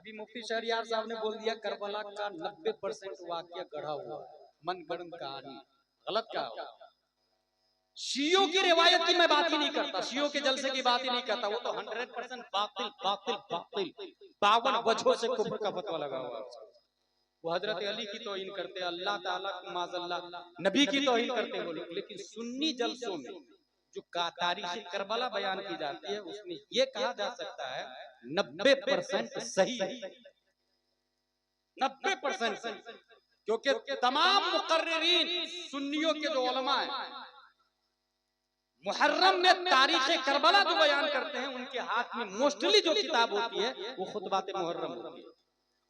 अभी मुफ्ती शहरियार साहब ने बोल दिया करबला का 90% वाकया गढ़ा हुआ है, मनगढ़ंत कहानी, गलत कहा हुआ। शियों की रिवायत की मैं बात ही नहीं करता, शियों के जलसे की बात ही नहीं करता, वो तो 100% बातिल बातिल बातिल 52 वजहों से कुफ्र का फतवा लगा हुआ है। वो हजरत अली की तौहीन करते, अल्लाह ताला माज़अल्लाह नबी की तौहीन करते वो लोग। लेकिन सुन्नी जलसों में जो तारीख़ करबला बयान की जाती है उसमें ये कहा जा सकता है 90% सही है, 90% सही, क्योंकि तमाम मुकर्रिरीन सुन्नियों के जो उलमा हैं मुहर्रम में तारीख़ करबला जो बयान करते हैं उनके हाथ में मोस्टली जो किताब होती है वो खुतबात मुहर्रम होती है,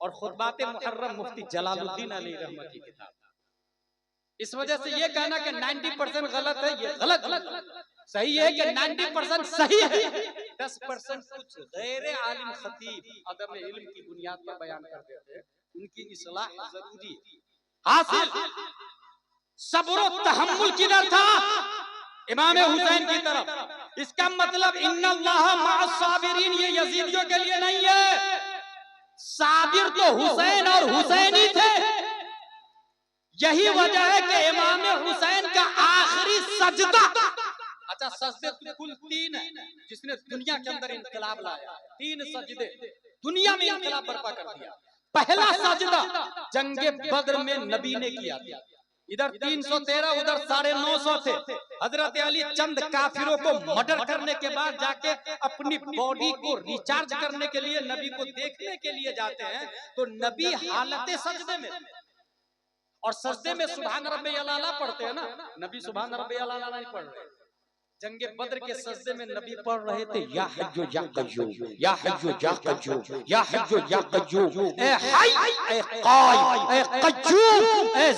और खुतबात मुहर्रम मुफ्ती जलालुद्दीन अली रहमत की किताब। इस वजह से ये कहना कि 90% गलत है, ये गलत। सही है कि 90% सही है, 10% कुछ गैर आलिम खतीब अदम इल्म की बुनियाद पर बयान कर देते हैं, उनकी इस्लाह जरूरी हासिल। सब्र व तहम्मुल किधर था? इमाम हुसैन की तरफ। इसका मतलब इन्नल्लाह मअस साबिरीन ये यजीदियों के लिए नहीं है, साबिर तो हुसैन और हुसैनी थे। यही वजह है कि इमाम हुसैन का आखिरी सजदा, अच्छा सजदे तो कुल 3 है जिसने दुनिया के अंदर इनकलाब लाया, 3 सजदे दुनिया में इनकलाब बर्पा कर दिया। पहला सजदा जंगे बद्र में नबी ने किया था, इधर 313 उधर 950 थे। हजरत अली चंद काफिरों को मर्डर करने के बाद जाके अपनी बॉडी को रिचार्ज करने के लिए नबी को देखने के लिए जाते हैं, तो नबी हालत सजदे में, और सजदे में सुभान रब्बियल आला पढ़ते हैं ना, नबी सुभान रब्बियल आला नहीं पढ़ रहे। जंगे बद्र के सजदे में नबी पढ़ रहे थे या हय्यु या कय्यूम, या हय्यु या कय्यूम, या हय्यु या कय्यूम, ए हय ए कायम ए कय्यूम, ए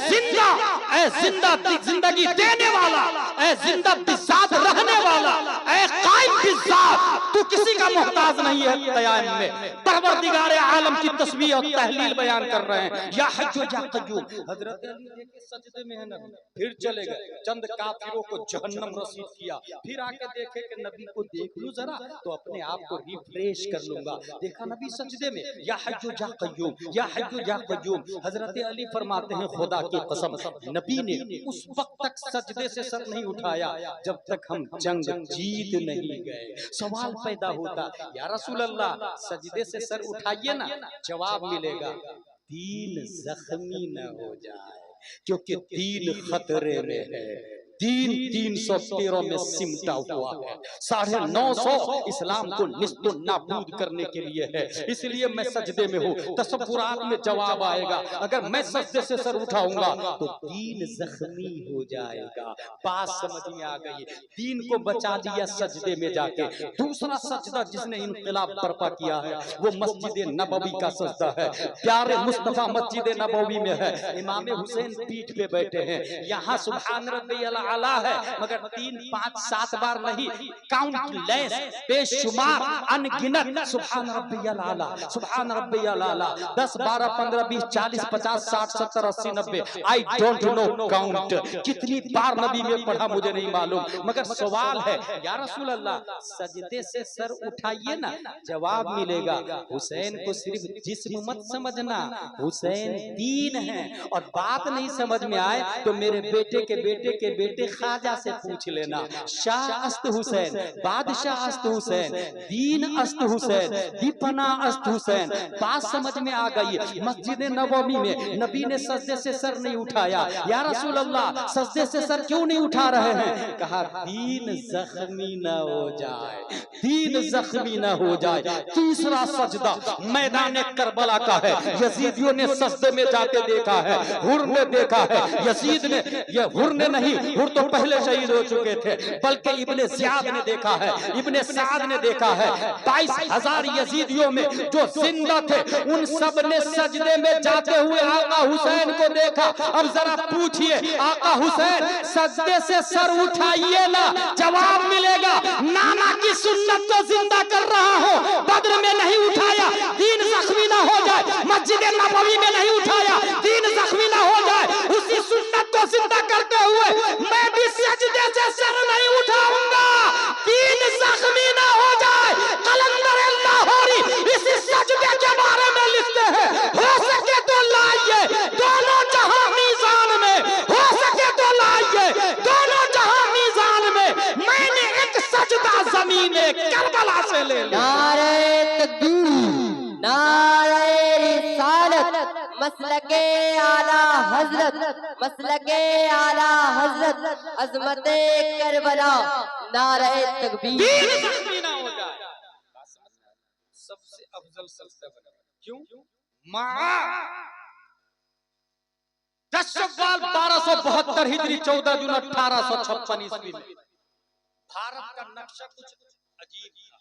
जिंदा जिंदगी देने वाला, ए जिंदा बिज़ात रहने वाला, ए कायम बिज़ात, तू किसी का मोहताज नहीं है। क़याम में परवरदिगार आलम की तस्बीह और तहलील बयान कर रहे हैं, या हय्यु या कय्यूम। हजरत अली देखे सजदे में है नबी, फिर चले गए, चंद काफिरों को जहन्नम रसीद किया, फिर आके देखे कि नबी को देख लूं जरा तो अपने आप को रिफ्रेश कर लूंगा। देखा नबी सजदे में या हय्यु या कय्यूम, या हय्यु या कय्यूम। हजरत अली फरमाते हैं खुदा की कसम नबी ने उस वक्त तक सजदे से सर नहीं उठाया जब तक हम जंग जीत नहीं गए। सवाल पैदा होता या रसूल अल्लाह सजदे से सर उठाइए ना, जवाब मिलेगा दीन जख्मी न हो जाए, क्योंकि दीन खतरे में है। दीन 313 में सिमटा हुआ है, 950 इस्लाम को निस्तो नाबूद करने के लिए है, इसलिए मैं सजदे में हूँ। तसव्वुरात में जवाब आएगा, अगर मैं सजदे से सर उठाऊंगा तो दीन जख्मी हो जाएगा। बात समझ में आ गई, दीन को बचा दिया सजदे में जाके। दूसरा सजदा जिसने इनकलाब बर्पा किया है वो मस्जिद नबवी का सजदा है। प्यारे मुस्तफा मस्जिद नबवी में है, इमाम हुसैन पीठ पे बैठे हैं, यहाँ सुभान रब्बियल आला है, मगर 3, 5, 7 बार नहीं, काउंटलेस बेशुमार अनगिनत सुभान रब्बियल आला, सुभान रब्बियल आला, 10, 12, 15, 20, 40, 50, 60, 70, 80, 90, आई डोंट नो काउंट। कितनी बार नबी में पढ़ा मुझे नहीं मालूम, मगर सवाल है या रसूल अल्लाह सजदे से सर उठाइए ना, जवाब मिलेगा हुसैन को सिर्फ जिस्म मत समझना, हुसैन दीन है। और बात नहीं समझ में आए तो मेरे बेटे के बेटे के बेटे ख्वाजा से पूछ लेना, शाह अस्त हुसैन, बादशाह अस्त हुसैन, दीन अस्त हुसैन, दीपना अस्त हुसैन। बात समझ में आ गई। मस्जिद नबवी में नबी ने सजदे से सर नहीं उठाया, या रसूल अल्लाह सजदे से सर क्यों नहीं उठा रहे हैं? कहा दीन जख्मी न हो जाए, दीन जख्मी न हो जाए। तीसरा सजदा मैदान करबला का है, यजीदियों ने सजदे में जाके देखा है, हुर ने देखा है, यजीद ने, ये हुर ने नहीं, हुर तो पहले शहीद हो चुके थे, बल्कि इब्ने ज़ियाद ने देखा है, इब्ने साद ने देखा है। 22,000 यजीदियों में जो जिंदा थे उन सब ने सजदे में जाते हुए आका हुसैन को देखा। अब जरा पूछिए आका हुसैन सजदे से सर उठाइए ना, जवाब मिलेगा नाना की सुन्नत को जिंदा कर रहा हो, बद्र में नहीं उठाया दीन जख्मी ना हो जाए, मस्जिद नबवी में नहीं उठाया दीन जख्मी ना हो जाए, उसी सुन्नत को जिंदा करते हुए मैं भी सजदे से सर नहीं उठाऊंगा, दीन जख्मी ना हो जाए। कलंदर लाहौरी इसी सजदे के बारे में नारे रिसालत मसलके आला हजरत, मसलके आला हजरत, अजमते करबला, नारे तकबीर। ना हो जाए सबसे अफजल सल्सला बना। क्यों? 10 शव्वाल 1272 हिजरी 14 जून 1856 ईस्वी में भारत का नक्शा कुछ अजीब था।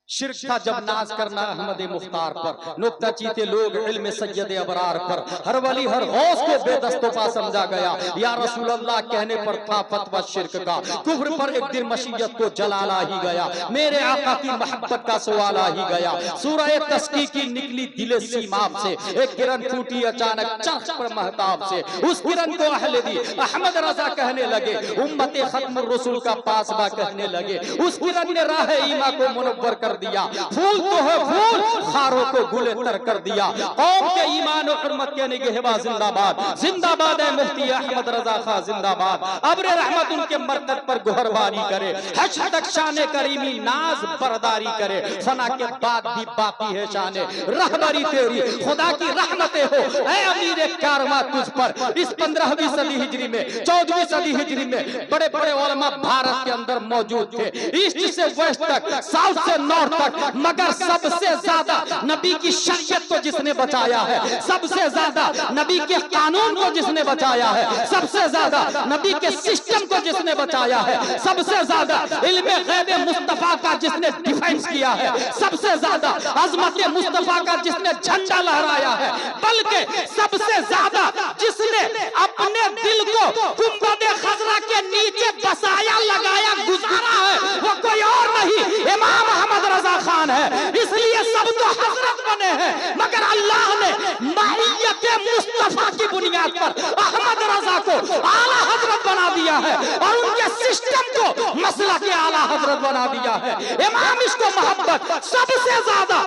शिर्क था जब नाज करना अहमद मुख्तार पर, नुक्ता चीते लोग इल्म सैयद अबरार पर, हर वली हर गौस को बेदस्तोफा समझा गया। या रसूल अल्लाह कहने पर था फतवा शिर्क का, कुफ्र पर एक दिन मशीयत को जलाला ही गया, मेरे आका की मोहब्बत का सवाल आ ही गया। सूरह तस्की की निकली दिले सीमाब से, एक किरण फूटी अचानक चर्च पर महताब से, उस किरण को अहले दी अहमद रजा कहने लगे, उम्मत खत्म रसूल का पासबा कहने लगे। उस किरण ने राह ईमा को मुनव्वर कर दिया, फूल तो है फूल, खारों को गुले तर कर दिया। कौम के ईमान और हुर्मत के निगहबा जिंदाबाद, जिंदाबाद है मुफ्ती अहमद रजा खां जिंदाबाद। अब्र रहमत उनके मरकत पर गोहरबारी करे, हश्र तक शाने करीमी नाज बरदारी करे। फना के बाद भी बाकी है शाने रहबरी तेरी, खुदा की रहमतें हो ऐ अमीर कारवां तुझ पर। इस 15वीं सदी हिजरी में 14वीं सदी हिजरी में बड़े बड़े उलमा भारत के अंदर मौजूद थे, ईस्ट से वेस्ट तक, साउथ से नॉर्थ तक, मगर सबसे ज्यादा नबी की शरीयत को जिसने बचाया है, सबसे ज्यादा नबी के कानून को जिसने बचाया है, सबसे ज्यादा नबी के सिस्टम को जिसने बचाया है, सबसे ज्यादा इल्मे गैब मुस्तफा का जिसने डिफेंस किया है, सबसे ज्यादा अजमत मुस्तफा का जिसने झंडा लहराया है, बल्कि सबसे ज्यादा जिसने अपने दिल को गुंबद खजरा के नीचे बसाया, लगाया, गुजारा है, वो कोई और नहीं इमाम अहमद रजा खान है। इसलिए सब तो हजरत बने हैं, मगर अल्लाह ने माहियत मुस्तफा की बुनियाद पर अहमद रजा को आला हजरत बना दिया है और उनके सिस्टम को मसला के आला हजरत बना दिया है। इमाम इसको मोहब्बत सबसे ज्यादा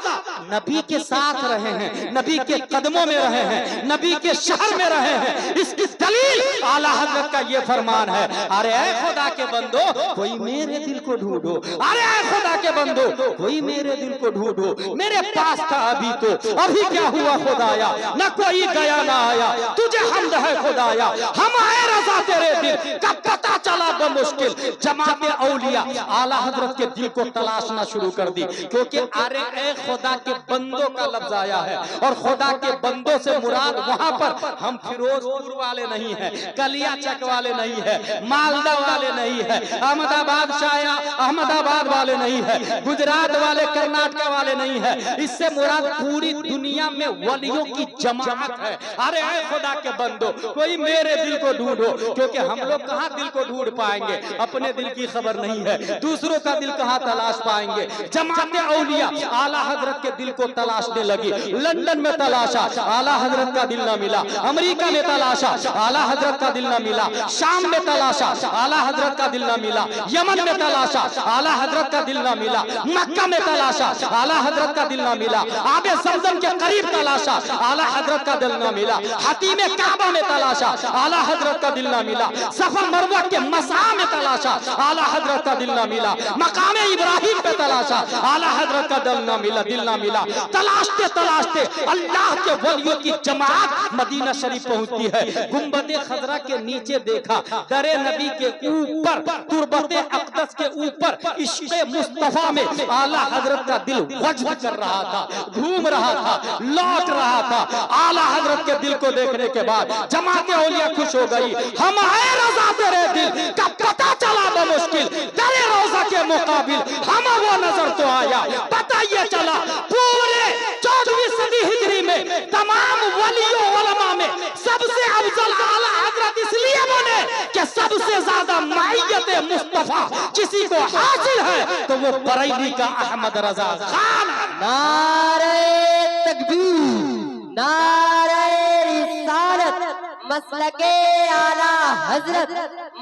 नबी के साथ रहे हैं, नबी के कदमों में रहे हैं, नबी के शहर में रहे हैं। इसकी दलील आला हजरत का ये फरमान है, अरे खुदा के बंदो कोई मेरे दिल को ढूंढो, अरे खुदा के बंदो कोई मेरे दिल को ढूंढो, मेरे पास था अभी तो अभी क्या हुआ खुदाया, न कोई गया ना आया, तुझे हमद है खुदाया, हम आए रजा तेरे दिल का पता चला बमुश्किल। जमाते औलिया आला हजरत के दिल को तलाशना शुरू कर दी, क्योंकि अरे ए खुदा के बंदों का लफ्ज आया है और खुदा के बंदों से मुराद वहां पर हम फिरोजपुर वाले नहीं है, कलिया चक वाले नहीं है, मालदा वाले नहीं है, अहमदाबाद शाया अहमदाबाद वाले नहीं है, गुजरात वाले कर्नाटक वाले नहीं है, इससे मुराद पूरी दुनिया में वलियों की जमात है। अरे ऐ खुदा के बंदो कोई मेरे दिल को ढूंढो, क्योंकि हम लोग कहाँ दिल को ढूंढ पाएंगे, अपने दिल की खबर नहीं है, दूसरों का दिल कहाँ तलाश पाएंगे। जमाते औलिया आला हजरत के दिल को तलाशने लगी, लंदन में तलाशा आला हजरत का दिल न मिला, अमेरिका में तलाशा आला हजरत का दिल न मिला, शाम में तलाशा आला हजरत का दिल न मिला, यमन में तलाशा आला हजरत का दिल न मिला, मक्का में तलाशा आला हजरत का दिल न मिला, आबे ज़मज़म के करीब तलाशा आला हजरत का दिल न मिला, हतीम काबा में तलाशा आला हजरत का दिल न मिला, सफा मरवा के मसा में तलाशा आला हजरत का दिल न मिला, मकाम इब्राहिम पे तलाशा आला हजरत का दिल न मिला। तलाशते तलाशते अल्लाह के वलियों की जमात मदीना शरीफ पहुंचती है। गुंबद खजरा के नीचे देखा, दरे नबी के ऊपर, तुरबते अक़दस के ऊपर इश्क़े मुस्तफा में आला हजरत का दिल वज्ब कर रहा था, घूम रहा था, लौट रहा था। आला हजरत के दिल को देखने के बाद जमात औलिया खुश हो गई, हम आए रज़ा तेरे दिल का पता चला बमुश्किल, तेरे रोज़ा के मुकाबिल हम वो नजर तो आया, पता ये चला पूरे 14वीं सदी हिजरी में तमाम वलियों उलमा में सबसे अफजल आला हजरत इसलिए बने कि सबसे ज्यादा माहियत मुस्तफा किसी को हासिल है तो वो बरेली का अहमद रजा खान। नारे तकबीर, नारे रिसालत, मसलके आला हजरत,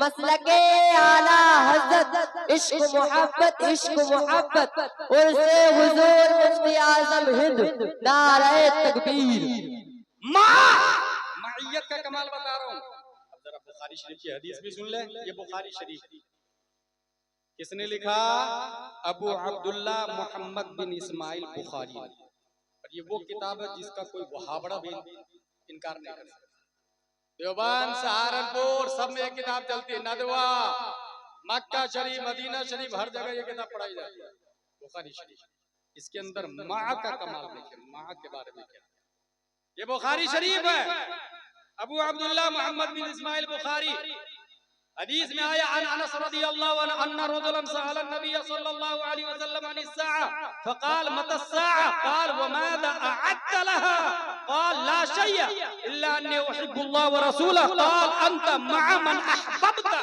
मसलके आला हजरत, इश्क मोहब्बत, इश्क मोहब्बत, उर्से हुजूर मुफ्ती आजम हिंद, नारे तकबीर। माहियत का कमाल बता रहा हूँ। अब जरा बुखारी शरीफ की हदीस भी सुन ले, ये बुखारी शरीफ किसने लिखा? अबू अब्दुल्ला मोहम्मद बिन इस्माइल बुखारी। और ये वो किताब है जिसका कोई वहाबड़ा भी इनकार नहीं कर सकता। देवबंद, सहारनपुर सब में ये किताब चलती है। नदवा, मक्का शरीफ, मदीना शरीफ, हर जगह ये किताब पढ़ाई जाती है, बुखारी शरीफ। इसके अंदर माँ का कमाल देखिए, माँ के बारे में क्या। ये बुखारी शरीफ है, अबू अब्दुल्लाह मोहम्मद बिन इस्माइल बुखारी। हदीस में आया अन अनस रज़ियल्लाहु अन्हु अन्ना रजुलन सअल नबी सल्लल्लाहु अलैहि वसल्लम अन अस्साअ फक़ाल मता अस्साअ क़ाल व माज़ा अअद्त लहा क़ाल ला शै'a इल्ला अन्नी उहिब्बुल्लाह व रसूलहु क़ाल अंत मअ मन अहबब्ता।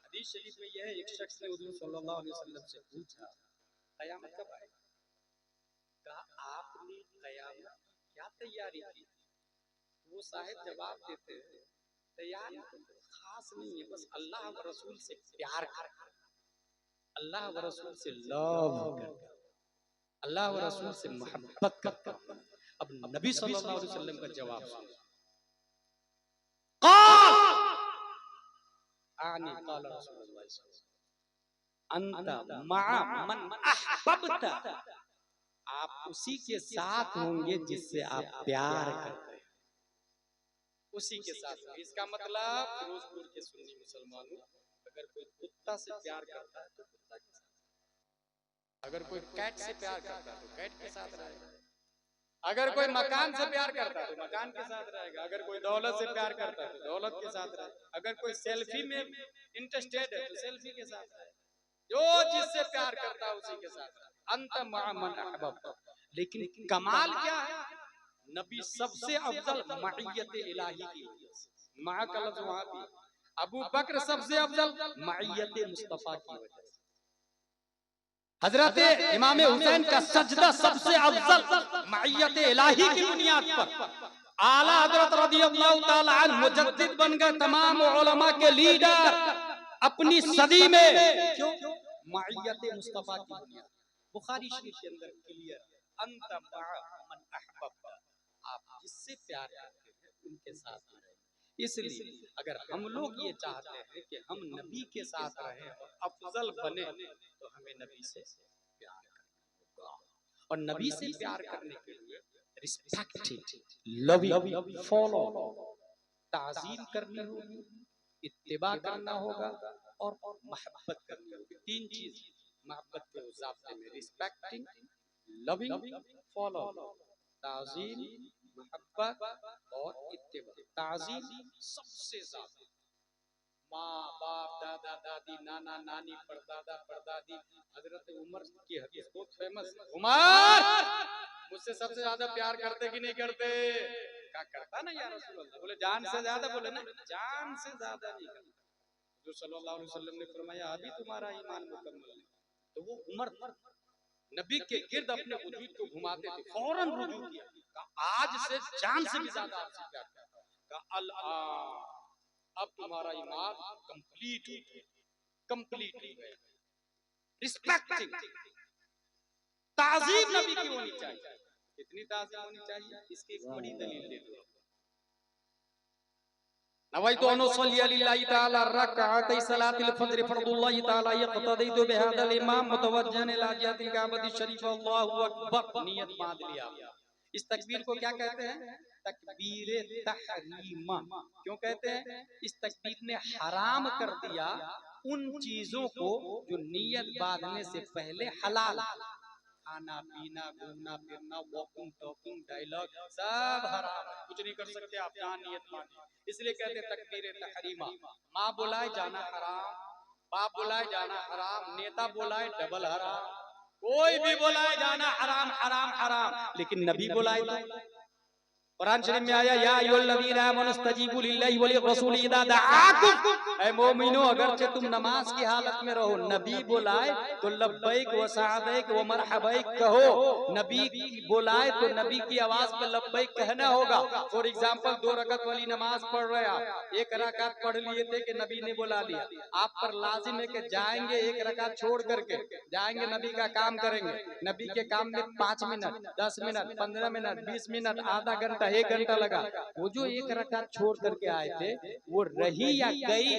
हदीस शरीफ में यह एक शख्स ने हुजूर सल्लल्लाहु अलैहि वसल्लम से पूछा कयामत कब आएगी? कहा आपने कयामत क्या तैयारी की? वो साहिब जवाब देते हैं तैयारी खास नहीं है, बस अल्लाह व रसूल से प्यार कर, अल्लाह व रसूल से लव कर, अल्लाह व रसूल से मोहब्बत कर। अब नबी सल्लल्लाहु अलैहि वसल्लम का जवाब सुनो। क़ाल आनी क़ाल रसूलुल्लाह सल्लल्लाहु अलैहि वसल्लम अंत मअ मन अहबब्ता, आप उसी के साथ होंगे जिससे आप प्यार करते हैं, उसी के साथ। इसका मतलब फिरोजपुर के सुन्नी मुसलमानों, अगर कोई कुत्ता से प्यार करता है तो कुत्ता के साथ, अगर कोई कैट से प्यार करता है तो कैट के साथ रहेगा, अगर कोई मकान से प्यार करता है तो मकान के साथ रहेगा, अगर कोई दौलत से प्यार करता है तो दौलत के साथ रहेगा, अगर कोई सेल्फी में इंटरेस्टेड है तो सेल्फी के साथ रहेगा। जो जिससे प्यार करता है उसी के साथ। अंत मअ मन अहबब्ता। लेकिन कमाल क्या है, नबी सबसे अफजल मइयत इलाही की वजह से, माँ का लफ्ज वहां भी। अबू बकर सबसे अफजल मइयत मुस्तफा की वजह से। हजरत इमाम हुसैन का सजदा सबसे अफजल मइयत इलाही की बुनियाद पर। आला हजरत रज़ियल्लाहु ताला अन्हु मुजद्दिद बन गए, तमाम उलमा के लीडर अपनी सदी में, क्यों? मइयत मुस्तफा की बुनियाद। बुखारी शरीफ के अंदर क्लियर, अंत मअ मन अहबब्ता, आप जिससे प्यार करते हैं उनके साथ रहें। इसलिए अगर हम लोग ये चाहते हैं कि हम नबी के साथ रहें और अफजल बने तो हमें नबी से प्यार करना होगा, और नबी से प्यार करने के लिए रिस्पेक्ट, लविंग, फॉलो, ताज़ीम करनी होगी, इत्तिबा करना होगा और मोहब्बत करनी होगी। तीन चीज मोहब्बत के ज़ाब्ते में, रिस्पेक्टिंग, लविंग, फॉलो, ताज़ीम, मोहब्बत और इत्तिबा। ताज़ीम सबसे ज्यादा, माँ बाप, दादा दादी, नाना नानी, परदादा परदादी। हजरत उमर की हदीस बहुत फेमस है, उमर मुझसे सबसे ज्यादा प्यार करते कि नहीं करते? क्या करता ना या रसूल अल्लाह? बोले जान से ज्यादा, बोले ना जान से ज्यादा नहीं करता। जो सल्लल्लाहु अलैहि वसल्लम ने फरमाया अभी तुम्हारा ईमान मुकम्मल है। तो वो उमर नबी के गिर्द अपने वजूद को घुमाते थे, फौरन रुजू किया, आज से जान से भी ज्यादा आपसे प्यार करता। अब तुम्हारा ईमान कंप्लीट हो गया, कंप्लीट हो गया। रिस्पेक्टिंग, ताज़ीम नबी की होनी चाहिए। कितनी ताज़ीम होनी चाहिए, इसकी एक बड़ी दलील दे दो। नवैतु अन उसल्ली लिल्लाहि तआला रकअतै सलातिल फज्र फर्दुल्लाहि तआला यक़तदीतु बिहादल इमाम मुतवज्जिहन इला जिहतिल काबति शरीफ, अल्लाहु अकबर, नियत बांध लिया। इस तकबीर को क्या कहते हैं? तकबीर तहरीमा। क्यों कहते हैं? इस तकबीर ने हराम कर दिया उन चीजों को जो नियत बांधने से पहले हलाल, खाना पीना, घूमना फिरना, वॉकिंग टॉकिंग, डायलॉग, सब हराम है, कुछ नहीं कर सकते आप जहाँ नियत बांधे। इसलिए कहते हैं तकबीर तहरीमा। माँ बुलाए जाना हराम, बाप बुलाए जाना हराम, नेता बुलाए डबल हराम, कोई भी बुलाए जाना हराम हराम हराम। लेकिन नबी बुलाए तो कुरान शरीफ में आया या अय्युहल्लज़ीना आमनू इस्तजीबू लिल्लाहि व लिर्रसूली इज़ा दआकुम, ऐ मोमिनो अगरचे तुम नमाज की हालत में रहो, नबी बुलाए तो लब्बैक व सअदैक व मरहबैक कहो। नबी बुलाए तो नबी की आवाज पे लब्बैक कहना होगा। फॉर एग्जांपल 2 रकात वाली नमाज पढ़ रहे आप, 1 रकात पढ़ लिए थे कि नबी ने बुला लिया, आप पर लाजिम है कि जाएंगे 1 रकात छोड़ करके जाएंगे, नबी का काम करेंगे। नबी के काम में 5 मिनट, 10 मिनट, 15 मिनट, 20 मिनट, आधा घंटा घंटा 1 घंटा लगा, वो जो 1 रकात छोड़ करके आए थे वो रही या गई?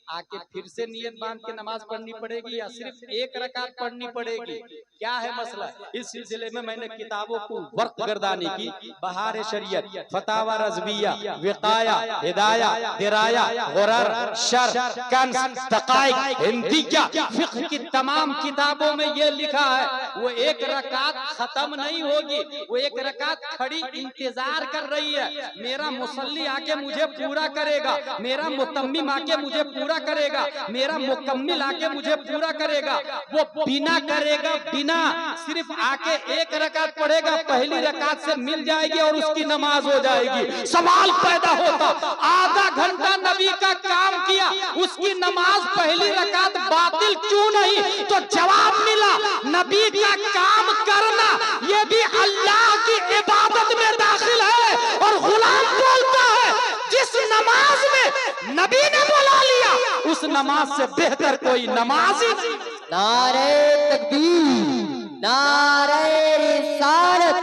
आके फिर से नियत बांध के नमाज पढ़नी पड़ेगी या सिर्फ 1 रकात पढ़नी पड़ेगी? क्या है मसला? इस सिलसिले में मैंने किताबों को वर्क गर्दानी की, बहार शरीयत, फतावा रज़विया, विकाया, हिदाया, दिराया, गुरर, शर, कंस, दक़ाइक़, हिंदिया, फिक़्ह की तमाम किताबों में ये लिखा है वो 1 रकात खत्म नहीं होगी, वो 1 रकात खड़ी इंतजार कर रही है। मेरा मुसल्ली आके मुझे पूरा करेगा, मेरा मुतम्मिम आके मुझे पूरा करेगा, मेरा मुकम्मिल आके मुझे पूरा करेगा। वो बिना करेगा, बिना सिर्फ आके 1 रकात पढ़ेगा, पहली रकात से मिल जाएगी और उसकी नमाज हो जाएगी। सवाल पैदा होता, आधा घंटा नबी का काम किया, उसकी नमाज पहली रकात बातिल क्यों नहीं? तो जवाब मिला, नबी का काम करना ये भी अल्लाह की इबादत में दाखिल है। और गुलाम बोलता है जिस नमाज में नबी ने बुला लिया उस नमाज से बेहतर कोई नमाज ही नहीं। नारे तकबीर, नारे रिसालत,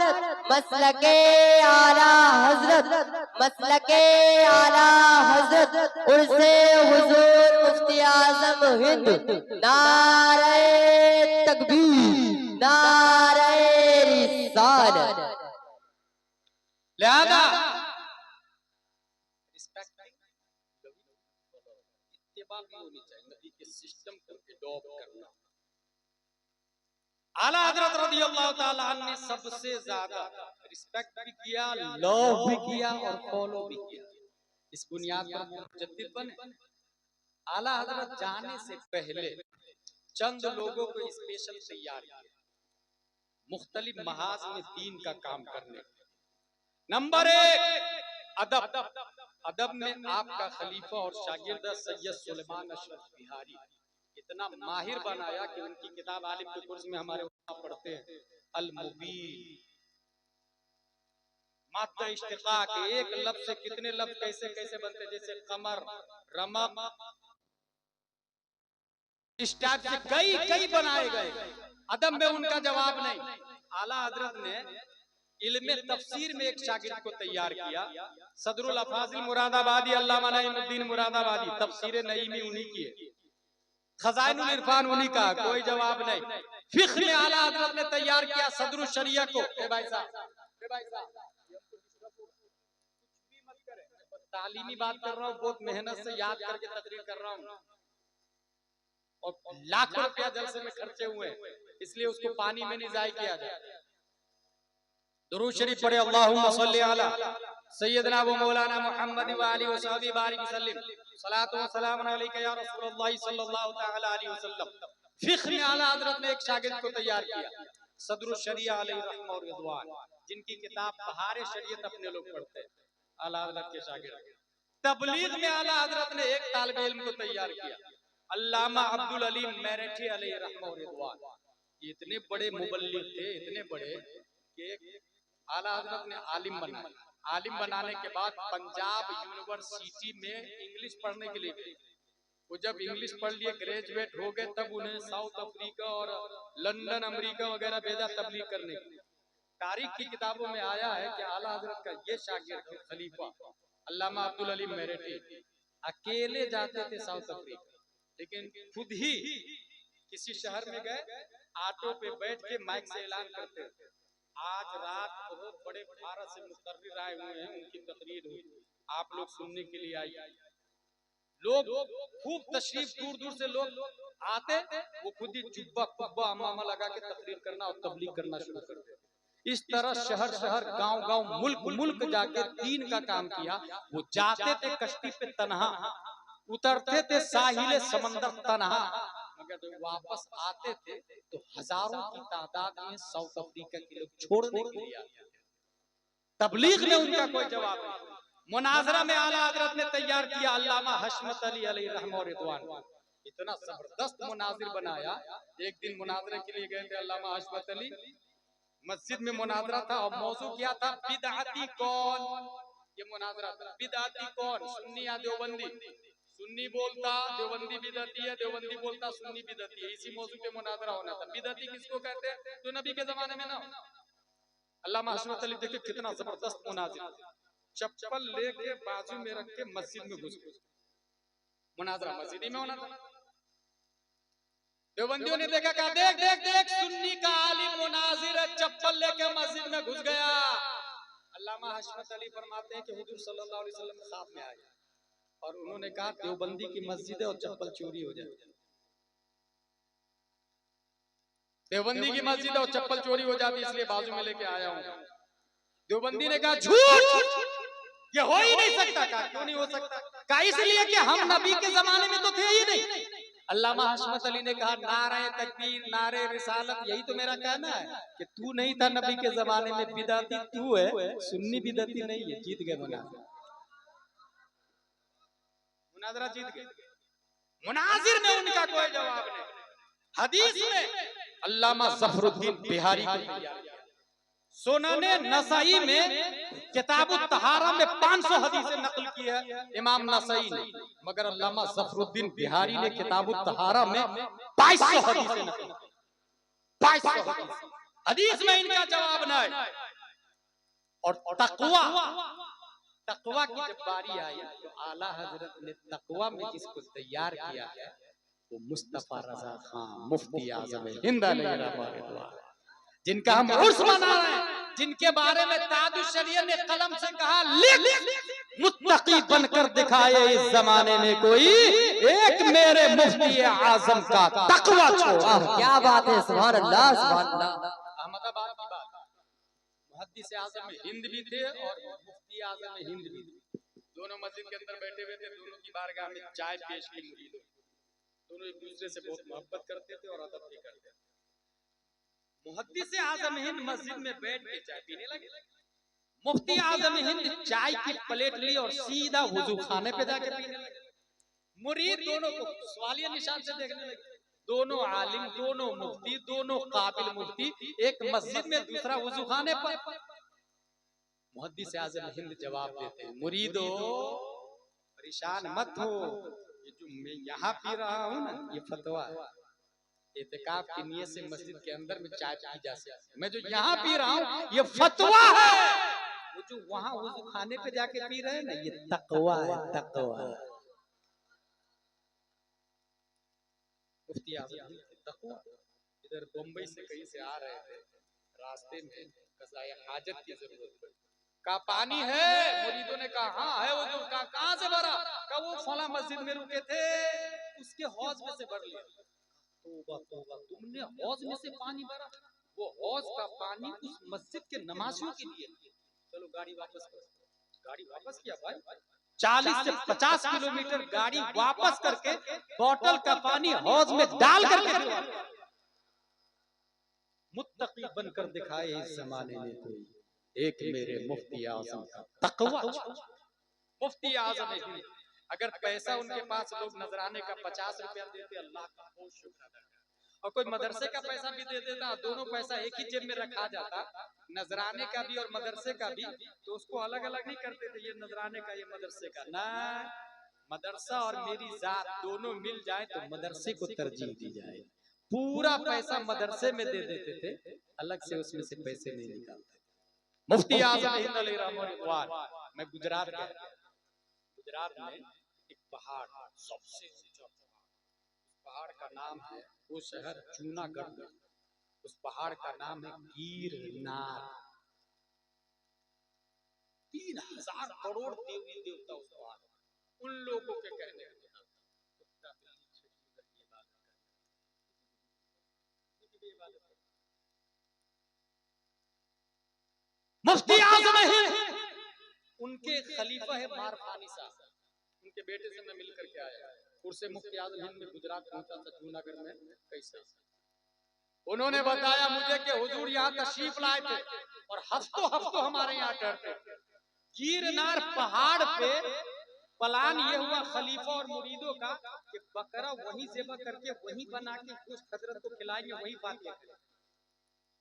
मसलके आला हजरत, मसलके आला हजरत, उर्से हुजूर मुफ्ती आज़म हिंद। नारे तकबीर, नारे रिसालत। लिहाजा इत्तिबा भी होनी चाहिए, नबी के सिस्टम को एडॉप्ट करना। आला हजरत रज़ियल्लाहु ताला अन्हु ने सबसे ज्यादा रिस्पेक्ट भी किया, लव भी किया और फॉलो भी किया। इस बुनियाद पर मुजद्दिद बने। आला हजरत जाने से पहले चंद लोगों को स्पेशल तैयार किया, मुख्तलिफ महाज में दीन का काम करने। नंबर 1 अदब। अदब में आपका खलीफा और शागिर्द सैयद सुलेमान अशरफ बिहारी इतना माहिर बनाया कि उनकी किताब आलिम के कोर्स में हमारे पढ़ते हैं, अल मुबीन। मात्रा इश्तिकाक, एक लफ्ज से कितने लफ्ज कैसे कैसे बनते, जैसे कमर, रमक, इस टाइप से कई कई बनाए गए। अदब में उनका जवाब नहीं। आला हजरत ने इल्मे तफसीर में एक शागिर्द को तैयार किया, सदरुल अफाजिल मुरादाबादी, अल्लामा नईमुद्दीन मुरादाबादी, तफसीर नईमी उन्हीं की है, खजाइनुल इरफान उन्हीं का, कोई जवाब नहीं। फिक्र में आला हजरत ने तैयार किया सदरुल शरिया को। भाई साहब, तालीमी बात कर रहा हूँ, बहुत मेहनत से याद करके तकरीर कर रहा हूँ और लाखों रुपया जलसे में खर्चे हुए, इसलिए उसको पानी में नहीं जाया किया जाए। दुरूद शरीफ पढ़े, अल्लाहुम्मा सल्ली अला सय्यदना व मौलाना मुहम्मद व आलिहि व सहबी बारिक वसल्लम, सलातो व सलाम अलैका या रसूलल्लाह सल्लल्लाहु तआला अलैहि वसल्लम। फिक्र में आला हजरत ने एक शागिर्द को तैयार किया, सदरुल शरिया अलैहि रहमत और रिज़वान, जिनकी किताब बहार शरीयत अपने लोग पढ़ते हैं, आला हजरत के शागिर्द। तबलीग में आला हजरत ने एक तालिब इल्म को तैयार किया, अल्लामा अब्दुल अलीम मेरठी अलैहि रहमत और रिज़वान। इतने बड़े मुबल्लिग थे, इतने बड़े कि आला हजरत ने आलिम बनाया। आलिम बनाने के बाद पंजाब यूनिवर्सिटी में इंग्लिश पढ़ने के लिए गए। वो जब इंग्लिश पढ़ लिए, ग्रेजुएट हो गए, तब उन्हें साउथ अफ्रीका और लंदन अमेरिका वगैरह भेजा तबलीग करने के लिए। तारीख की किताबों में आया है कि आला हजरत का ये शागिर्द खलीफा अल्लामा अब्दुल अलीम मेरठी अकेले जाते थे साउथ अफ्रीका, लेकिन खुद ही किसी शहर में गए, ऑटो पे बैठ के माइक से ऐलान करते थे, आज रात बहुत बड़े भारत से मुकर्रिर आए हुए हैं, उनकी तकरीर हुई, आप लोग सुनने के लिए आइए। लोग खूब तशरीफ, दूर दूर से लोग आते, वो खुद ही जुब्बा कुब्बा अमामा लगा के तकरीर करना और तबलीग करना शुरू कर देते। इस तरह शहर शहर, गांव गांव, मुल्क मुल्क जाके दीन का काम किया। वो जाते थे कश्ती पे तन्हा, उतरते थे साहिल समंदर तन्हा, मगर जब वापस आते थे तो हजारों की तादाद में साउथ अफ्रीका के लोग छोड़ने के लिए आते थे। तबलीग में उनका कोई जवाब नहीं। मुनाजरा में आला हजरत ने तैयार किया अल्लामा हशमत अली अलैहि रहमत और रिज़वान, इतना जबरदस्त मुनाजिर बनाया। एक दिन मुनाजरे के लिए गए थे अल्लामा हशमत अली, मस्जिद में मुनाजरा था और मौजू क्या था, बिदअती कौन। ये मुनाजरा था, बिदअती कौन, सुन्नी या देवबंदी। सुन्नी बोलता देवबंदी बिदअती है, देवबंदी बोलता सुन्नी बिदअती है। इसी मौजू पे मुनाजरा होना था। बिदअती किसको कहते हैं? तो नबी के जमाने में ना, अल्लामा हशमत अली देखिए कितना जबरदस्त मुनाजिर, चप्पल लेके बाजू में रख के मस्जिद में घुस गए, मुनाजरा मस्जिद ही में होना था। देवबंदियों ने देखा, कहा देख देख देख सुन्नी का आलिम मुनाजिर चप्पल लेके मस्जिद में घुस गया। अल्लामा हशमत अली फरमाते हैं कि हुजूर सल्लल्लाहु अलैहि वसल्लम ख्वाब में आए और उन्होंने कहा देवबंदी की मस्जिद है और चप्पल चोरी हो जाए, देवबंदी की मस्जिद है और चप्पल चोरी हो जाती, इसलिए बाजू में लेके आया हूं। देवबंदी ने कहा झूठ, ये हो ही नहीं सकता। कहा क्यों नहीं हो सकता? कहा इसलिए कि हम नबी के जमाने में तो थे ही नहीं। अल्लामा हशमत अली ने कहा नारे तकबीर नारे रिसालत, यही तो मेरा कहना है कि तू नहीं था नबी के जमाने में, बिदअती तू है, सुन्नी बिदअती नहीं है। जीत गए मुनाजरा जीत गए। मुनाजिर में उनका कोई जवाब नहीं। हदीस में अल्लामा ज़फरुद्दीन बिहारी को सुनने नसाई में किताब तहारा में 500 हदीसें नकल की है इमाम नसाई ने, मगर अल्लामा ज़फरुद्दीन बिहारी ने किताब तहारा में 2200 हदीसें नकल की। 2200 हदीस में इनका जवाब नहीं। और तकवा, तकवा की जब बारी आई तो आला हजरत ने तकवा में जिसको तैयार किया है वो मुस्तफा रजा खान मुफ्ती आजम हिंद अलैहिर्रहमतुल्लाह, जिनका हम उर्स मना रहे हैं, जिनके बारे में ताजुश शरीयत ने कलम से कहा लिख, मुत्तकी बनकर दिखाए इस जमाने में कोई एक मेरे मुफ्ती आजम का तकवा छोड़। क्या बात है, सुभान अल्लाह सुभान अल्लाह। अहमदाबाद की बात, मुहद्दिस आजम में हिंद भी थे और मुफ्ती आजम में हिंद भी थे। दोनों मस्जिद के अंदर बैठे हुए थे, दोनों की बारगाह में चाय पेश की मुरीदों, दोनों एक दूसरे से बहुत मोहब्बत करते थे और अदब भी करते थे। मुहद्दिस आजम हिंद मस्जिद में बैठ के चाय पीने लगे। मुफ्ती आजम हिंद चाय की प्लेट ली और सीधा वुजू खाने पे जाके पीने लगे। मुरीद दोनों को सवालिया निशान से देखने लगे। दोनों आलिम, दोनों मुफ्ती, दोनों काबिल मुफ्ती, एक मस्जिद में दूसरा वुजू खाने पर। मुहद्दिस आजम हिंद जवाब देते हैं, मुरीदो परेशान मत हो, ये जो मैं यहाँ पी रहा हूँ ना ये फतवा है, इत्तिकाफ की नियत से मस्जिद के अंदर में चाय पी जा सकती है। मैं जो यहाँ पी रहा हूँ ये फतवा है, वो जो वहाँ वुजू खाने पे जाके पी रहे हैं ना ये तकवा है, तकवा। मुफ्ती आजम तकवा। इधर बम्बई से कहीं से आ रहे थे, रास्ते में कज़ाए हाजत की जरूरत पड़ी, का पानी है? मुरीदों ने कहा हाँ है। वो का कहाँ से भरा? का वो फला मस्जिद में रुके थे उसके हौज में से भर लिया। तौबा तौबा, तुमने हौज में से पानी भरा? वो हौज का पानी उस मस्जिद के नमाजियों के लिए। चलो गाड़ी वापस करो। गाड़ी वापस किया भाई, 40 से 50 किलोमीटर गाड़ी वापस करके बोतल का पानी हौज में डाल करके मुत्तकी बनकर दिखाए इस जमाने में कोई एक मेरे मुफ्ती आजम का तकवा। मुफ्ती आजम है, अगर पैसा उनके पास लोग नजराने का 50 रुपया देते अल्लाह का बहुत शुक्र अदा करते, और कोई मदरसे का पैसा भी दे देता, दोनों पैसा एक ही जेब में रखा जाता, नजराने का भी और मदरसे का भी, तो उसको अलग अलग नहीं करते थे, ये नजराने का ये मदरसे का ना, मदरसा और मेरी जात दोनों मिल जाए तो मदरसे को तरजीह दी जाए। पूरा पैसा मदरसे में दे देते थे, अलग से उसमें से पैसे नहीं निकालते। मुफ्ती आजम हिंद अलैहिर्रहमतुल्लाह। मैं गुजरात गया, गुजरात में एक पहाड़, सबसे ऊंचा पहाड़, उस पहाड़ का नाम है, वो शहर जूनागढ़ में, उस पहाड़ का नाम है गिरनार। 3000 करोड़ देवी देवता उस पहाड़, उन लोगों के कहने मुफ्ती आजम है, उनके खलीफा है मारफानी साहब, उनके बेटे से मैं मिल करके आया। पुरसे मुफ्ती आजम हिंद में गुजरात पहुंचा था, जूनागढ़ में कैसे उन्होंने बताया मुझे कि हुजूर यहाँ तशरीफ लाए थे और हफ्तों हफ्तों हमारे यहाँ ठहरते। गिरनार पहाड़ पे प्लान ये हुआ खलीफा और मुरीदों का कि बकरा वहीं ज़िबा करके वहीं बना के कुछ हजरत को खिलाएंगे, वहीं फातिहा करेंगे।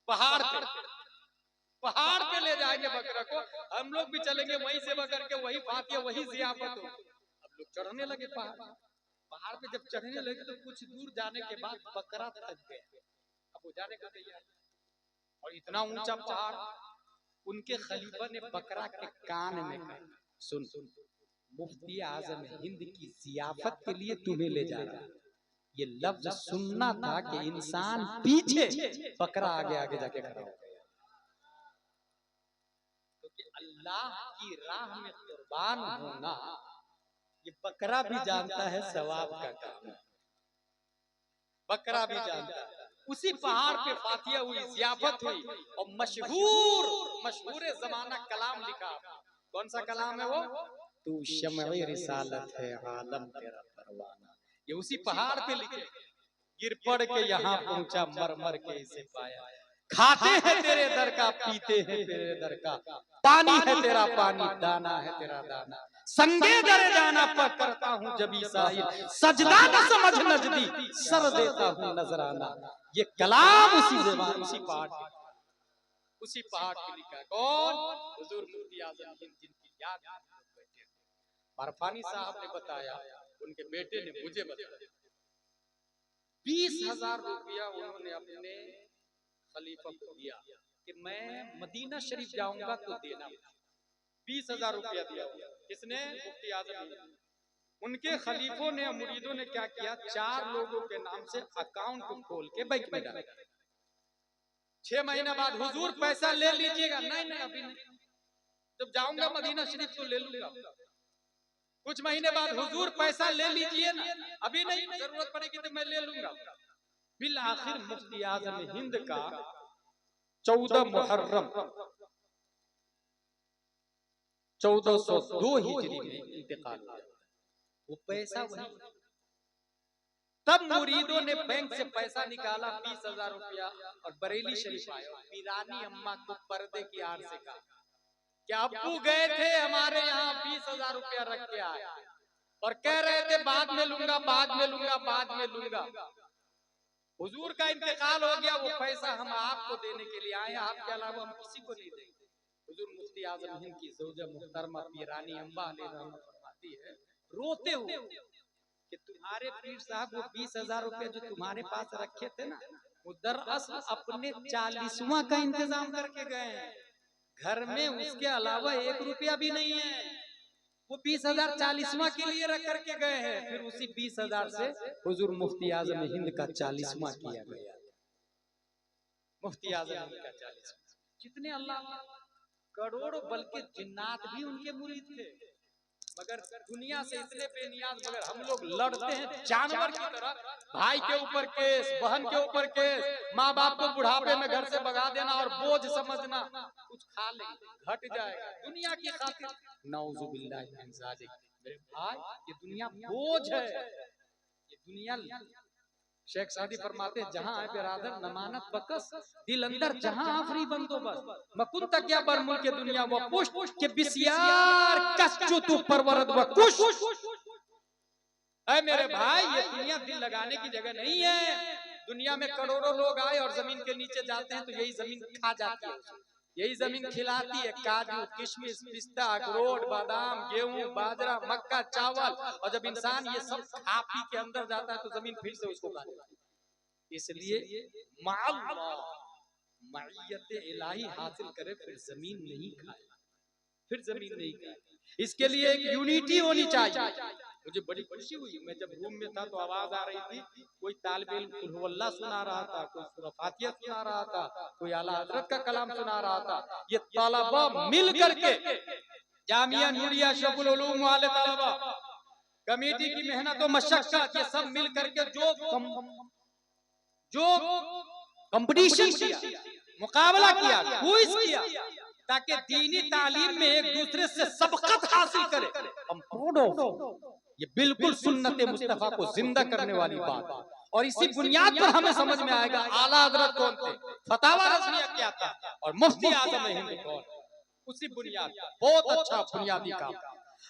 पहाड़ पे, पहाड़ पे ले जाएंगे बकरा को, हम लोग भी चलेंगे वहीं सेवा करके वहीं फातिहा वहीं ज़ियाफत हो। अब लोग चढ़ने लगे पहाड़, पहाड़ पे जब चढ़ने लगे तो कुछ दूर जाने के बाद बकरा थक गया, अब वो जाने को तैयार, और इतना ऊंचा पहाड़ उनके खलीफा ने बकरा के कान में कहा, सुन मुफ्ती आजम हिंद की जियाफत के लिए तुम्हें ले जा रहा। ये लफ्ज सुनना था कि इंसान पीछे, बकरा आगे आगे जाके खड़ा हो गया। क्योंकि अल्लाह की राह में कुर्बान होना ये बकरा भी जानता है सवाब का काम है, बकरा भी जानता है। उसी पहाड़ पे फातिया हुई, जियाफत हुई और मशहूर जमाना कलाम लिखा। कौन सा कलाम है वो? तू शम्ए रिसालत है आलम तेरा परवाना। ये उसी पहाड़ पे लिखे। गिर पड़ के यहाँ पहुंचा, मर मर के इसे पाया। खाते हैं तेरे दर का, पीते हैं तेरे दर का, पानी है तेरा पानी, दाना है तेरा दाना। संगे दरे जाना पर करता हूँ जबी साहिल, सजदा न समझ नजदी, सर देता हूँ नजराना। ये कलाम उसी पहाड़ पे लिखा। कौन? हुजूर मुफ्ती आजम हिंद, जिनकी याद बैठे। बर्फानी साहब ने बताया, उनके बेटे ने मुझे बताया, 20,000 रुपया उन्होंने अपने खलीफा को दिया कि मैं मदीना शरीफ जाऊंगा तो देना। 20,000 रुपया दिया। किसने? मुफ्ती आजम। उनके खलीफों ने, मुरीदों ने क्या किया, 4 लोगों के नाम से अकाउंट को खोल के बैंक में डाला। 6 महीने बाद हुजूर पैसा ले लीजिएगा। नहीं अभी नहीं, जब जाऊंगा मदीना शरीफ तो ले लूंगा। कुछ महीने बाद हुजूर पैसा ले लीजिए ना, अभी नहीं, जरूरत पड़ेगी तो मैं ले लूंगा। बिल आखिर मुफ्ती आजम हिंद का 14 मुहर्रम 1402 हिजरी में इंतकाल हुआ। वो पैसा वही। तब मुरीदों ने बैंक से पैसा निकाला, 20,000 रुपया, और बरेली शरीफ आए। पीरानी अम्मा को पर्दे की आड़ से कहा कि अब्बू गए थे हमारे यहाँ 20,000 रुपया रख के आए और कह रहे थे बाद में लूंगा, बाद में लूंगा, बाद में लूंगा। हुजूर का इंतकाल हो गया, वो पैसा हम आपको देने के लिए आए, आपके अलावा हम किसी को नहीं देंगे। हुजूर मुफ्ती आजम हिंद की ज़ौजा मुहतरमा पीरानी अम्मा फरमाती है रोते हुए कि तुम्हारे पीर साहब वो 20,000 रुपए जो तुम्हारे पास रखे थे ना, वो दरअसल अपने 40वां का इंतजाम करके गए हैं। घर में उसके अलावा 1 रुपया भी नहीं है। वो 20,000 40वां के लिए रख करके गए हैं। फिर उसी 20,000 से हुजूर मुफ्ती आजम हिंद का 40वां किया गया। मुफ्ती आजम हिंद का 40वां। कितने अल्लाह, करोड़ों, बल्कि जिन्नात भी उनके मुरीद थे। मगर दुनिया से इतने बेनियाज, मगर हम लोग लड़ते हैं जानवर की तरह। भाई के ऊपर केस, बहन के ऊपर केस, माँ बाप को बुढ़ापे में घर से भगा देना और बोझ समझना, कुछ खा लेंगे घट जाएगा दुनिया की खातिर। नौजुबिल्लाहि मिन ज़ालिक। मेरे भाई, ये दुनिया बोझ है, ये दुनिया। शेख सादी फरमाते हैं, जहां है बिरादर नमानत बकस, दिल अंदर जहां आफरी बंदोबस्त, मकुन तक या बर मुल्क दुनिया व पुष्ट के बिसियार कश्चु तू परवरद व कुश। ऐ मेरे भाई, ये दुनिया दिल लगाने की जगह नहीं है। दुनिया में करोड़ों लोग आए और जमीन के नीचे जाते हैं तो यही जमीन खा जाती है, यही जमीन खिलाती है काजू, किशमिश, पिस्ता, अखरोट, बादाम, गेहूं, बाजरा, मक्का, चावल। और जब इंसान ये सब खा पी के अंदर जाता है तो जमीन फिर से उसको खा लेती है। इसलिए माइयत इलाही हासिल करे, फिर जमीन नहीं खाए, फिर जमीन नहीं खाए। इसके लिए एक यूनिटी होनी चाहिए। मुझे बड़ी खुशी हुई, मैं जब रूम में था तो आवाज आ रही थी, कोई तालिब इल्म कुल हुवल्लाह सुना रहा था, कोई सूरह फातिहा सुना रहा था, कोई आला हजरत का कलाम सुना रहा था। ये तलबा मिल करके, जामिया नूरिया शफुल उलूम वाले तलबा, कमेटी की मेहनत और मशक्कत, ये सब मिल करके जो कंपटीशन किया, मुकाबला किया, क्विज किया, ताकि दीनी तालीम में एक दूसरे से सबकत हासिल करे। हम प्राउड ऑफ, ये बिल्कुल सुन्नत मुस्तफा को जिंदा करने वाली बात। और इसी बुनियाद पर हमें समझ में आएगा आला हजरत कौन थे, फतावा रज़विया क्या था, और मुफ्ती आजम हिंद कौन। उसी बुनियाद, बहुत अच्छा बुनियादी काम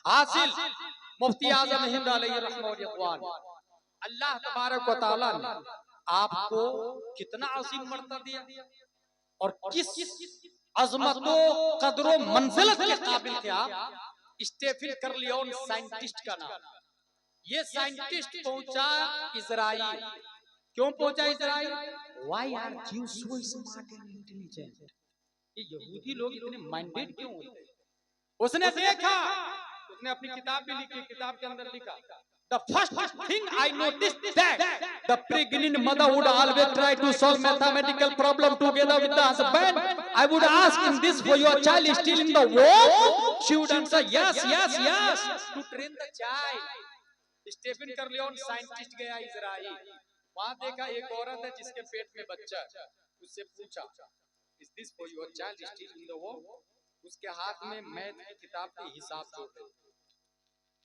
हासिल मुफ्ती आजम हिंद अलैहि रहमत व रिज़वान। अल्लाह तबारक व तआला ने आपको कितना अजीम मर्तबा दिया और किस अजमतों कदरों मंजिलत के काबिल थे आप। स्टेफन कर्लियोन साइंटिस्ट का नाम, ये साइंटिस्ट पहुंचा इजराइल। क्यों पहुंचा Israel? Why are Jews so smart and intelligent? ये यहूदी लोग इतने माइंडेड क्यों होते हैं? उसने देखा, उसने अपनी किताब भी लिखी, किताब के अंदर लिखा, The first thing I noticed that the pregnant mother would always try to solve mathematical problem together with the husband. I would ask in this for your child is still in the womb. She would answer yes, yes, yes. To train the child. Stephen करलियोन scientist गया Israel, वहां देखा एक औरत है जिसके पेट में बच्चा है, उससे पूछा is this for your child is still in the womb. उसके हाथ में मैथ की किताब के हिसाब जोड़ रही,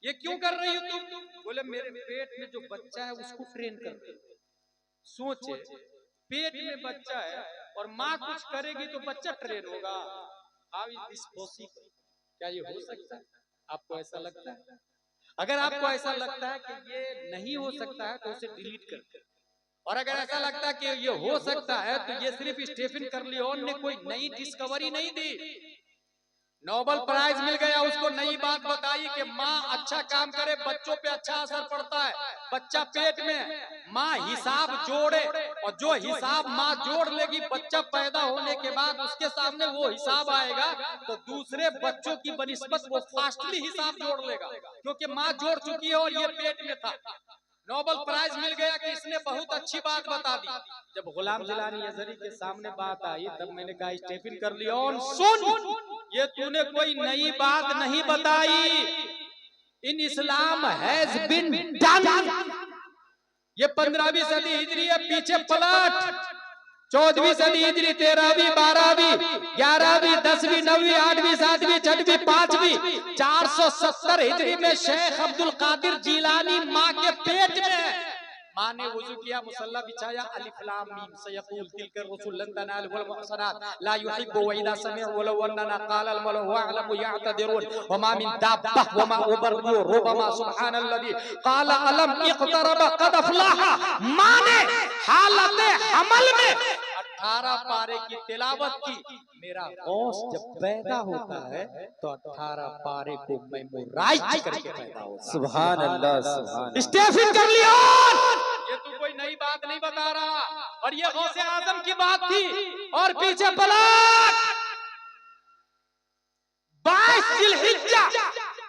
ये क्यों कर रही हो तुम? बोले मेरे पेट में जो बच्चा है उसको ट्रेन कर रही। सोचे, पेट में बच्चा है और माँ कुछ करेगी तो बच्चा ट्रेन होगा। How is this possible? क्या ये हो सकता है? आपको ऐसा लगता है? अगर आपको ऐसा लगता है कि ये नहीं हो सकता है तो उसे डिलीट कर दे, और अगर ऐसा लगता है कि ये हो सकता है तो ये सिर्फ स्टीफन करलियोन ने कोई नई डिस्कवरी नहीं दी, नोबेल प्राइज मिल गया उसको, नई बात बताई कि माँ अच्छा काम करे बच्चों पे अच्छा असर पड़ता है। बच्चा पेट में, माँ हिसाब जोड़े, और जो हिसाब माँ जोड़ लेगी बच्चा पैदा होने के बाद उसके सामने वो हिसाब आएगा तो दूसरे बच्चों की बनिस्बत वो फास्टली हिसाब जोड़ लेगा, क्योंकि माँ जोड़ चुकी है और ये पेट में था। नोबेल प्राइज मिल गया कि इसने बहुत अच्छी बात बता दी। जब गुलाम जिलानी अजहरी के सामने बात आई तब मैंने कहा स्टीफन करलियोन सुन, ये तूने कोई नई बात नहीं बताई, इन इस्लाम हैज बीन डन। ये 15वीं सदी हिजरी है, पीछे पलट 14वीं सदी हिजरी, 13वीं 12वीं 11वीं 10वीं 9वीं 8वीं 7वीं 6वीं 5वीं 470 हिजरी में शेख अब्दुल कादिर जिलानी माँ के पेट में, माँ ने वुजू किया, मुसल्ला बिछाया, अलिफ लाम मीम सयक़ूल तिलका रसूल लन तनाल वल मुहसनात ला युहिब्बु व इदा समिअ वलौ अन्ना क़ाल अल मलअ वअलमु यअतदिरून व मा मिन दाब्बह व मा उबरु रुबमा सुब्हानल्लज़ी क़ाल अलम इक़तरब क़द अफ़लह। माँ ने हालत हमल में 18 पारे की तिलावत की। मेरा गौस जब पैदा होता है तो 18 पारे को मेमोराइज करके पैदा होता है। सुभान अल्लाह, सुभान स्टीफन करलियोन, ये तू कोई नई बात नहीं बता रहा, और ये गौसे आजम की बात थी। और पीछे पलट 22 जिलहिज्जा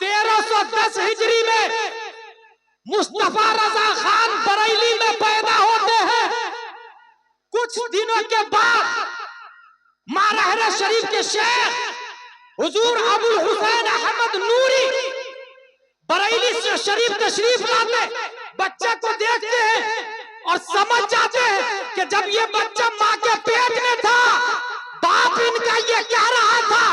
1310 हिजरी में मुस्तफा रजा खान बरेली में पैदा होते हैं। कुछ दिनों के बाद मारहरा शरीफ के शेख हुजूर अबुल हुसैन अहमद नूरी बरेली से शरीफ तशरीफ लाते, बच्चे को देखते हैं और समझ जाते हैं कि जब ये बच्चा माँ के पेट में था बाप इनका ये कह रहा था,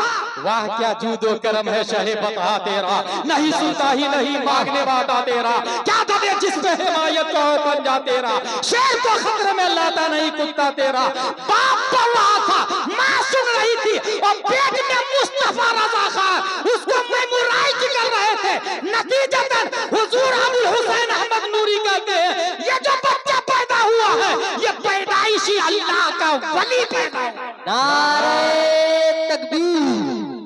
वाह क्या जूदो करम है शहे बता तेरा, नहीं सुनता ही नहीं मांगने वादा तेरा, क्या दे जिसमें हिमायत का हो पंजा तेरा, शेर को खतरे में लाता नहीं कुत्ता तेरा। बाप बोल रहा था, माँ सुन रही थी, और पेट में मुस्तफा रजा खान उसको मेमोराइज कर रहे थे। नतीजतन हुजूर अबुल हुसैन अहमद नूरी कहते हैं ये जो बच्चा पैदा हुआ है ये पैदाइशी अल्लाह का वली पैदा हुआ। नारे तकबीर,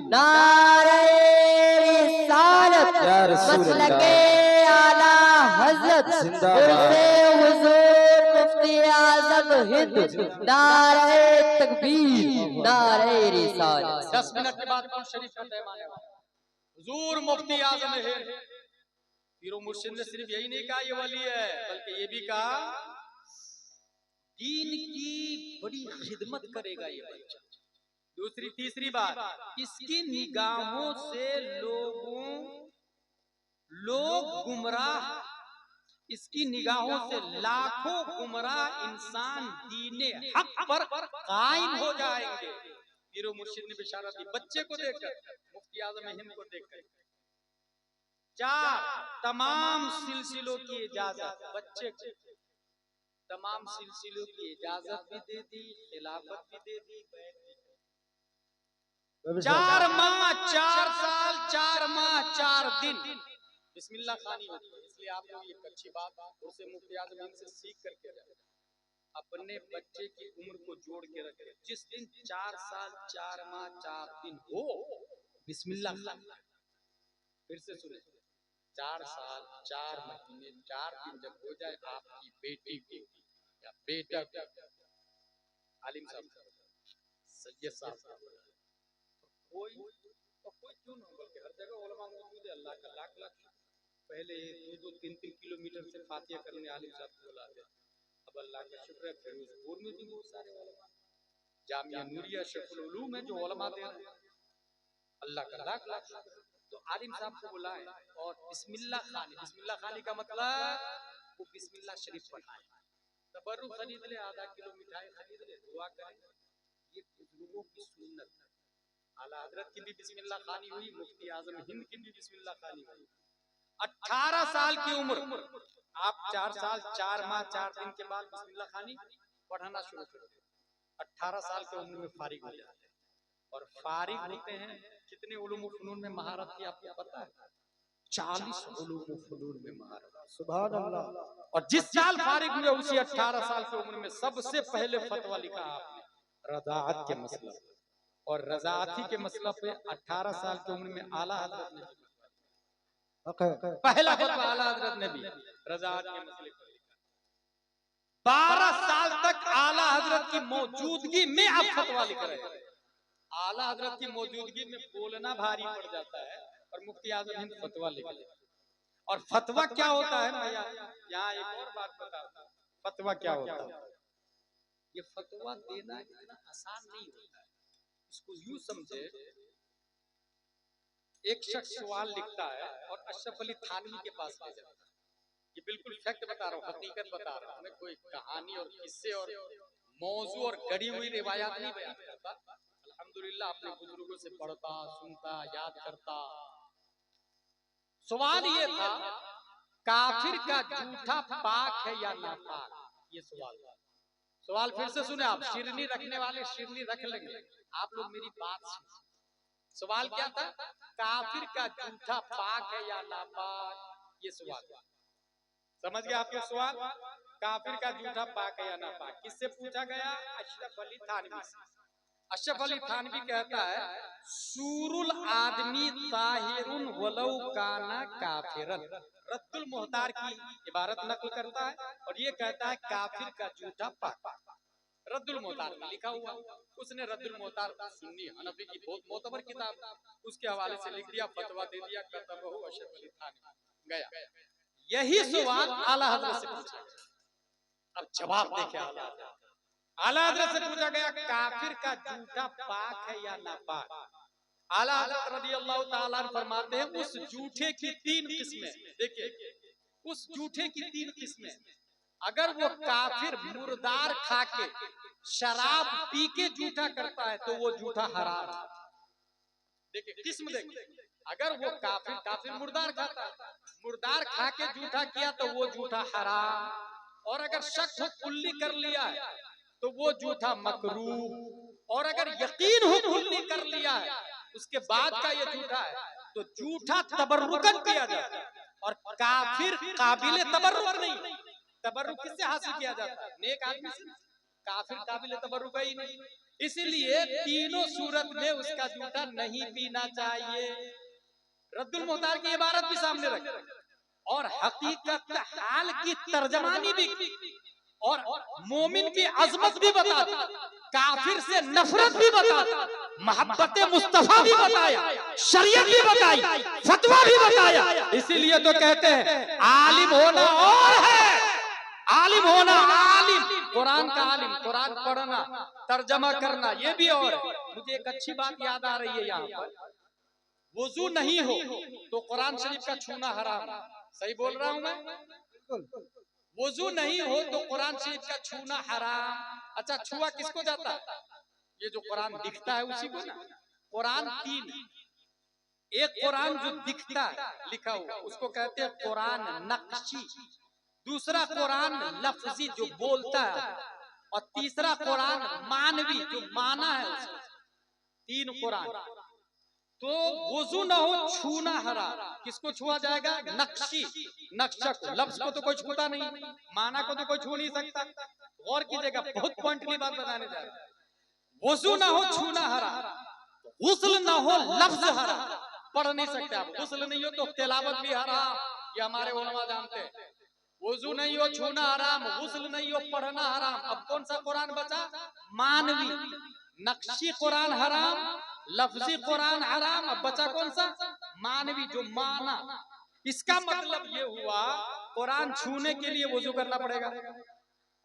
नारे रिसालत, मसलके आला हज़रत हुज़ूर मुफ्ती आज़म हिंद, नारे तकबीर, नारे रिसालत। 10 मिनट के बाद कौन शरीफ का पैमाने वाला? हुजूर मुफ्ती आज़म हिंद। पीरो मुर्शिद ने सिर्फ यही नहीं कहा ये वली है, बल्कि ये भी कहा दीन की बड़ी खिदमत करेगा ये बच्चा। दूसरी तीसरी बात, इसकी निगाहों से लोग गुमराह, इसकी निगाहों से लाखों गुमराह इंसान दीने हक पर कायम हो जाएंगे। पीरो मुर्शिद ने बिशारत दी बच्चे को देखकर, मुफ्ती आज़म हिंद को देखकर। 4 तमाम सिलसिलों की इजाजत, बच्चे को तमाम सिलसिलों की इजाजत भी दे दी, खिलाफत भी दे दी, 4 माह 4 साल 4 माह 4 दिन बिस्मिल्लाह खानी होती है। इसलिए आप लोग एक अच्छी बात उसे मुफ्ती आज़म हिंद से सीख करके जाए, अपने बच्चे की उम्र को जोड़ के रखें। जिस दिन 4 साल 4 माह 4 दिन हो बिस्मिल्लाह खानी। फिर से सुने, 4 साल 4 महीने 4 दिन जब हो जाए आपकी बेटी को या बेटा को, आलिम साहब सैयद साहब कोई क्यों ना, बल्कि हर जगह उलमा मौजूद है। अल्लाह का लाख लाख पहले 2-2, 3-3 किलोमीटर से फातिहा करने आलिम साहब को बुलाते। अब अल्लाह का शुक्र है फिरोजपुर में भी बहुत सारे उलमा, जामिया नूरिया शेखुल उलूम है जो उलमा दे रहे हैं। अल्लाह का लाख लाख शुक्र। तो आलिम साहब को बुलाए और बिस्मिल्लाह खानी, बिस्मिल्लाह खानी का मतलब वो बिस्मिल्लाह शरीफ पढ़ाए, तबर्रुक खरीद ले, आधा किलो मिठाई खरीद ले, दुआ करें। ये बुजुर्गों की सुन्नत है। आला हजरत की भी बिस्मिल्लाह खानी हुई, मुफ्ती आजम हिंद की भी बिस्मिल्लाह खानी हुई। 18 साल की उम्र, आप 4 साल 4 माह 4 दिन के बाद बिस्मिल्लाह खानी पढ़ना शुरू कर दो। 18 साल की उम्र में फारिग हो जाते हैं। और फारिग होते हैं कितने उलूम फनून में महारत की आपको पता है? 40 उलूम फनून में महारत। सुभान अल्लाह। और जिस साल फारिग हुए उसी 18 साल की उम्र में सबसे पहले फतवा लिखा आपने रज़ाअत के मसला, और रज़ाअती के मसला पे 18 साल की उम्र में आला हजरत ने पहला फतवा आला हजरत ने भी रज़ाअत के मसले पर लिखा। 12 साल तक आला हजरत की मौजूदगी में आप फतवा लिख रहे हैं। आला हजरत की मौजूदगी में बोलना भारी पड़ जाता है और मुफ्ती आजम हिंद फतवा लिख लेते। और फतवा क्या होता है, मैं यहाँ एक और बात बताता हूँ। फतवा क्या होता है? ये फतवा देना इतना आसान नहीं होता है। इसको यूं समझे, एक शख्स सवाल लिखता है और अशरफ अली थानवी के पास ले जाता है। ये बिल्कुल फैक्ट बता रहा हूँ, हकीकत बता रहा हूँ, मैं कोई कहानी और किस्से और मौजू और गढ़ी हुई रिवायात नहीं बयान करता। अल्हम्दुलिल्लाह अपने बुजुर्गों से पढ़ता, सुनता, याद करता। सवाल ये था, काफिर का जूठा पाक है या नापाक? ये सवाल था। सवाल फिर से सुने आप, शिरनी रखने वाले शिरनी रख लेंगे, आप लोग मेरी बात सुनिए। सवाल क्या था? काफिर का जूठा पाक है या नापाक? ये सवाल समझ गए आपके सवाल? काफिर का जूठा पाक है या नापाक? किससे पूछा गया? अशरफ अली थानवी से। अशरफ अली थानवी कहता है सूरुल आदमी ताहिरुन वलौ काना काफिरन। रद्दुल मुहतार की इबारत नकल करता है और ये कहता है काफिर का जूठा पाक। रद्दुल मुहतार में लिखा हुआ, उसने रद्दुल मुहतार सुन्नी हनफी की बहुत मोतबर किताब, उसके हवाले से लिख दिया, फतवा दे दिया, कतबहु अशरफ अली थानवी गया। यही सवाल आला हजरत से पूछा। अब जवाब देखे आला हजरत से पूछा गया काफिर का जूठा पाक है या नापाक? आला हजरत रज़ियल्लाहु ताला अन्हु फरमाते हैं उस जूठे की 3 किस्में। देखिए उस जूठे की 3 किस्में। अगर वो काफिर मुर्दार खा के शराब पी के जूठा करता है तो वो जूठा हराम है। देखिए किस्म देखिए, अगर वो काफिर मुर्दार खाता है, मुर्दार खा के जूठा किया तो वो जूठा हराम, और अगर शक हो कुल्ली कर लिया है तो वो जूठा मकरूह, और अगर यकीन हो कुल्ली कर लिया है उसके बाद का ये जूठा है तो जूठा तबर्रुकन किया जाता है। और काफिर काबिल तबर्रुक नहीं। तबर्रुक किससे हासिल किया जाता है? नेक आदमी से। काफिर काबिल तबर्रुक ही नहीं, इसलिए तीनों सूरत में उसका जूठा नहीं पीना चाहिए। रद्दुल मुहतार की इबारत भी सामने रखें और हकीकत हाल की तर्जमानी भी और मोमिन की अजमत भी बता दी, काफिर से नफरत भी बता दी, मोहब्बत मुस्तफा भी बताया, शरीयत भी बताई, फतवा भी बताया। इसीलिए तो कहते हैं आलिम होना और है, आलिम होना, आलिम कुरान का आलिम, कुरान पढ़ना, तर्जमा करना, ये भी और है। मुझे एक अच्छी बात याद आ रही है, यहाँ पर वुजू नहीं हो तो कुरान शरीफ का छूना हराम। सही बोल रहा हूं मैं? वुजू नहीं हो तो कुरान शरीफ का छूना हराम। अच्छा छुआ किसको जाता है? ये जो कुरान दिखता है उसी को ना। कुरान 3, एक कुरान जो दिखता है लिखा हुआ उसको कहते हैं कुरान नक्शी, दूसरा कुरान लफ्जी जो बोलता है, और तीसरा कुरान मानवी जो माना है उसका। 3 कुरान। तो वुजू न हो छूना हराम। किसको छुआ जाएगा? नक्शी, नक्शा को, लफ्ज को तो कोई छूता नहीं, माना को तो कोई छू नहीं सकता। गौर कीजिएगा, बहुत पॉइंट की बात बताने जा रहे हैं। वुजू न हो छूना हराम, गुस्ल न हो लफ्ज हराम, पढ़ नहीं सकते आप। गुस्ल नहीं हो तो तिलावत भी हराम, ये हमारे उलमा जानते हैं। वुजू नहीं हो छूना हराम, गुस्ल नहीं हो पढ़ना हराम। अब कौन सा कुरान बचा? मानवी। नक्शी कुरान हराम, लफ्जी कुरान हराम, अब बचा कौन सा? मानवी, जो माना। इसका मतलब ये हुआ कुरान छूने के लिए वुजू करना पड़ेगा,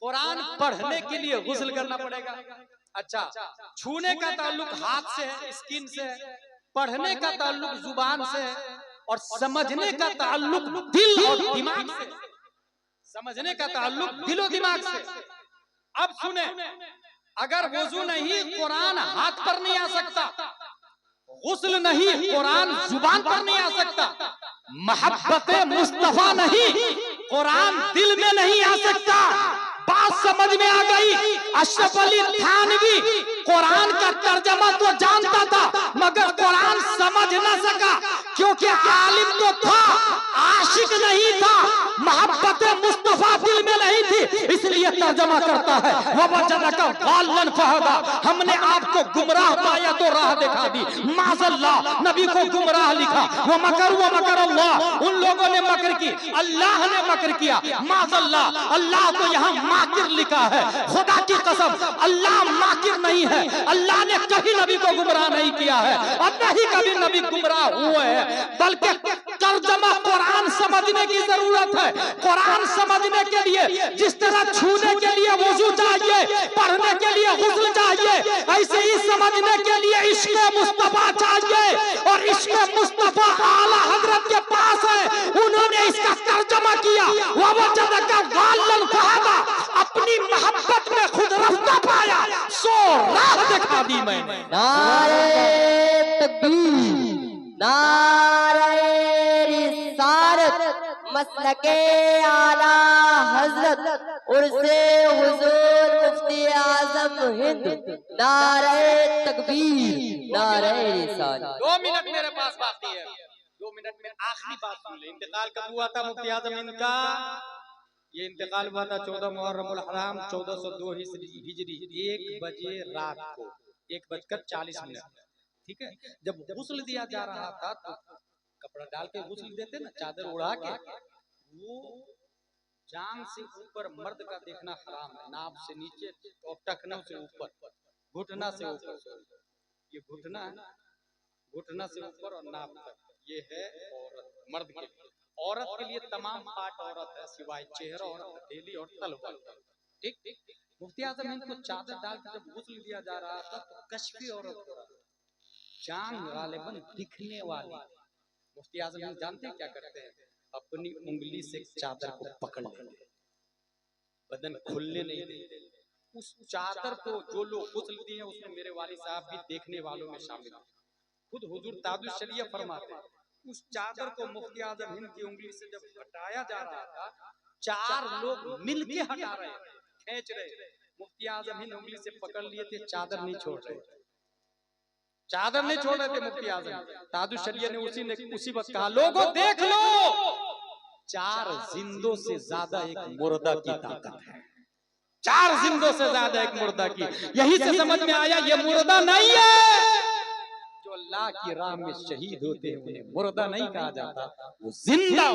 कुरान पढ़ने के लिए गुस्ल करना पड़ेगा। अच्छा, छूने का ताल्लुक हाथ से है, स्किन से है, पढ़ने का ताल्लुक जुबान से है, और समझने का ताल्लुक दिल और दिमाग से। समझने का ताल्लुक दिल और दिमाग से। अब सुने, अगर वुजू नहीं, कुरान हाथ पर नहीं आ सकता, गुस्ल नहीं, कुरान जुबान पर नहीं आ सकता, मोहब्बत मुस्तफा नहीं, कुरान दिल में नहीं आ सकता। बात समझ में आ गई? अशरफ अली थानवी कुरान का तर्जमा तो जानता था, मगर कुरान समझ न सका, क्योंकि आलिम तो था, आशिक नहीं था, मोहब्बत मुस्तफा दिल में नहीं थी, इसलिए तर्जमा करता है ववजदका ज़ाल्लन फहदा। हमने आपको गुमराह पाया तो राह दिखा दी। माज़ल्लाह, नबी को गुमराह लिखा। वो मकर अल्लाह, उन लोगों ने मकर की, अल्लाह ने मकर किया। माज़ल्लाह, अल्लाह को यहाँ माकिर लिखा है। खुदा की कसम, अल्लाह माकिर नहीं है। अल्लाह ने कभी नबी को गुमराह नहीं किया है, और नहीं कभी नबी गुमराह हुए हैं, बल्कि तर्जमा कुरान समझने की जरूरत है। कुरान समझने के लिए जिस तरह छूने के लिए वुजू चाहिए, पढ़ने के लिए गुस्ल चाहिए, ऐसे ही समझने के लिए इश्क मुस्तफा चाहिए, और इश्क मुस्तफा आला हजरत के पास है। उन्होंने इसका तर्जमा किया, ववजदका ज़ाल्लन फहदा, अपनी मोहब्बत में खुद रफ्ता पाया, सो राह दिखा दी मैंने। नारे तकबीर, नारे रिसालत, मसलके आला हजरत उर्से हुजूर मुफ्ती आजम हिंद, नारे तकबीर, नारे रिसालत। 2 मिनट मेरे पास बाकी है, 2 मिनट में आखिरी बात सुन ले। इंतकाल कब हुआ था मुफ्ती आजम हिंद का? ये इंतकाल हुआ था 14 मुहर्रमुल हराम 1402 हिजरी, 1 बजे रात को, 1:40। ठीक है, जब गुस्ल दिया जा रहा था तो कपड़ा डाल के गुस्ल देते ना, चादर उड़ा के, वो जांग से ऊपर मर्द का देखना हराम है, नाभ से नीचे और टखनों से ऊपर, घुटना से ऊपर, ये घुटना है, घुटना से ऊपर और नाभ तक, ये है औरत, मर्द के लिए। औरत के लिए तमाम पार्ट औरत है, सिवाय चेहरा और हथेली और तलवा। ठीक, मुफ्ती आजम हिंद को चादर डाल के जब गुस्ल दिया जा रहा था तो कश्फी औरत हो रहा था, जान गालिबन दिखने वाली। मुफ्ती आजम हिंद जानते हैं क्या करते हैं? अपनी उंगली से चादर को पकड़ लेते, बदन खुलने नहीं देते। उस चादर को जो लोग गुस्ल दिए हैं, उसमें मेरे वालिद साहब भी देखने वालों में शामिल हैं। खुद हुजूर ताजुश शरिया फरमाते हैं, उस चादर को मुफ्ती आजम हिंद की उंगली से जब हटाया जा रहा था, 4 लोग मिलके हटा रहे थे, खींच रहे थे। मुफ्ती आजम हिंद उंगली से पकड़ लिए थे, चादर नहीं छोड़ रहे थे, चादर नहीं छोड़ रहे थे मुफ्ती आजम। ताजुश शरिया ने उसी वक्त कहा, लोगों देख लो, 4 जिंदों से ज्यादा एक मुर्दा की ताकत है, 4 जिंदों से ज्यादा एक मुर्दा की। यही से समझ में आया ये मुर्दा नहीं है। जो अल्लाह की राह में शहीद होते हैं उन्हें मुर्दा नहीं कहा जाता, वो जिंदा।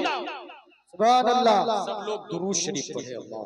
सुभान अल्लाह। सब लोग दुरूद शरीफ पढ़े। अल्लाह।